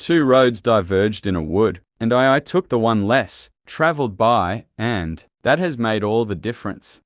Two roads diverged in a wood, and I took the one less traveled by, and that has made all the difference.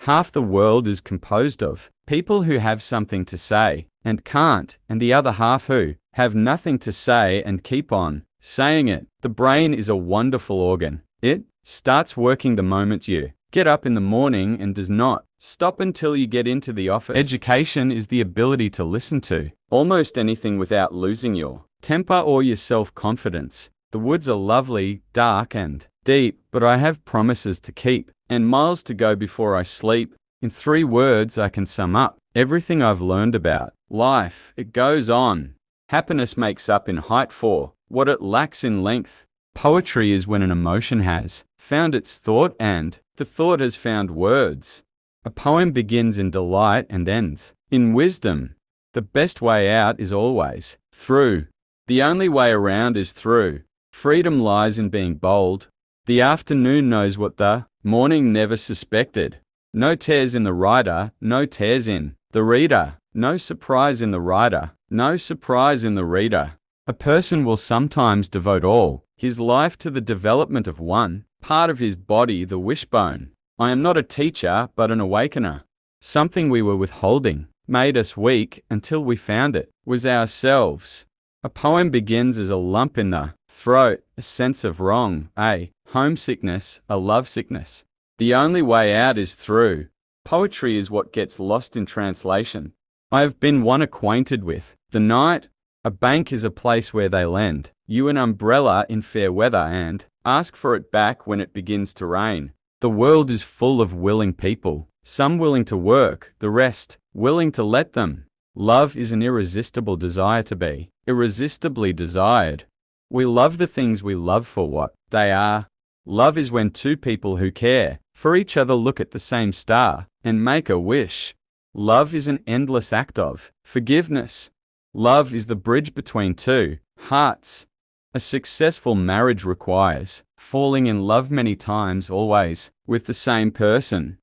Half the world is composed of people who have something to say and can't, and the other half who have nothing to say and keep on saying it. The brain is a wonderful organ. It starts working the moment you get up in the morning and does not stop until you get into the office. Education is the ability to listen to almost anything without losing your temper or your self-confidence. The woods are lovely, dark and deep, but I have promises to keep and miles to go before I sleep. In 3 words I can sum up everything I've learned about life. It goes on. Happiness makes up in height for what it lacks in length. Poetry is when an emotion has found its thought and the thought has found words. A poem begins in delight and ends in wisdom. The best way out is always through. The only way around is through. Freedom lies in being bold. The afternoon knows what the morning never suspected. No tears in the writer, no tears in the reader. No surprise in the writer, no surprise in the reader. A person will sometimes devote all his life to the development of one part of his body, the wishbone. I am not a teacher, but an awakener. Something we were withholding made us weak until we found it was ourselves. A poem begins as a lump in the throat, a sense of wrong, a homesickness, a lovesickness. The only way out is through. Poetry is what gets lost in translation. I have been one acquainted with the night. A bank is a place where they lend you an umbrella in fair weather and ask for it back when it begins to rain. The world is full of willing people, some willing to work, the rest willing to let them. Love is an irresistible desire to be irresistibly desired. We love the things we love for what they are. Love is when 2 people who care for each other look at the same star and make a wish. Love is an endless act of forgiveness. Love is the bridge between 2 hearts. A successful marriage requires falling in love many times, always with the same person.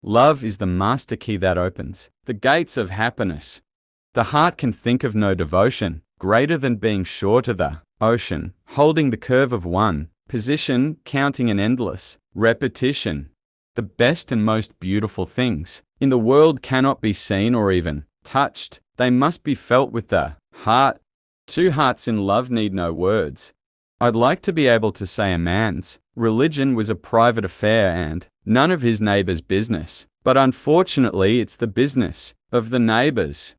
Love is the master key that opens the gates of happiness. The heart can think of no devotion greater than being sure to the ocean, holding the curve of one position, counting an endless repetition. The best and most beautiful things in the world cannot be seen or even touched. They must be felt with the heart. 2 hearts in love need no words. I'd like to be able to say a man's religion was a private affair and none of his neighbor's business, but unfortunately it's the business of the neighbors.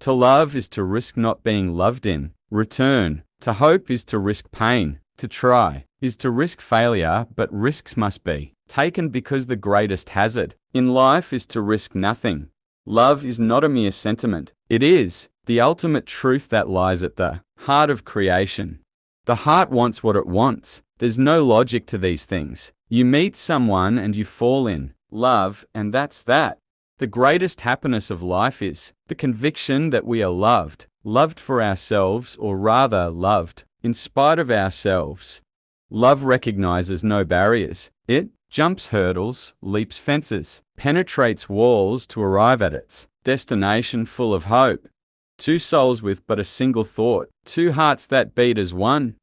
To love is to risk not being loved in return. To hope is to risk pain. To try is to risk failure, but risks must be taken because the greatest hazard in life is to risk nothing. Love is not a mere sentiment. It is the ultimate truth that lies at the heart of creation. The heart wants what it wants. There's no logic to these things. You meet someone and you fall in love, and that's that. The greatest happiness of life is the conviction that we are loved, loved for ourselves, or rather loved in spite of ourselves. Love recognizes no barriers. It jumps hurdles, leaps fences, penetrates walls to arrive at its destination full of hope. 2 souls with but a single thought, 2 hearts that beat as one.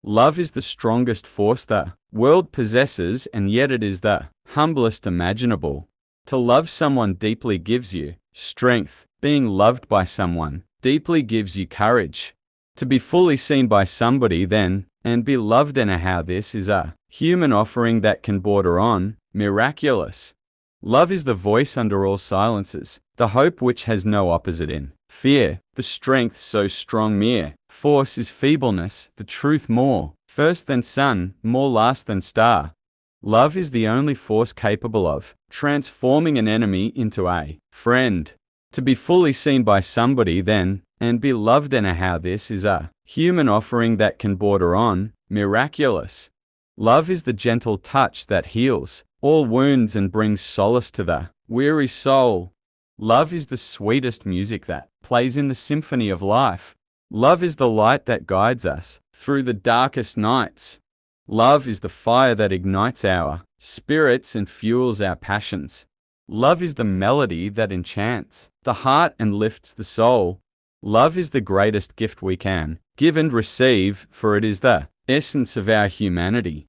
Love is the strongest force the world possesses, and yet it is the humblest imaginable. To love someone deeply gives you strength. Being loved by someone deeply gives you courage. To be fully seen by somebody then, and be loved anyhow, this is a human offering that can border on miraculous. Love is the voice under all silences, the hope which has no opposite in fear, the strength so strong mere force is feebleness, the truth more first than sun, more last than star. Love is the only force capable of transforming an enemy into a friend. To be fully seen by somebody then, and be loved anyhow, this is a human offering that can border on miraculous. Love is the gentle touch that heals all wounds and brings solace to the weary soul. Love is the sweetest music that plays in the symphony of life. Love is the light that guides us through the darkest nights. Love is the fire that ignites our spirits and fuels our passions. Love is the melody that enchants the heart and lifts the soul. Love is the greatest gift we can give and receive, for it is the essence of our humanity.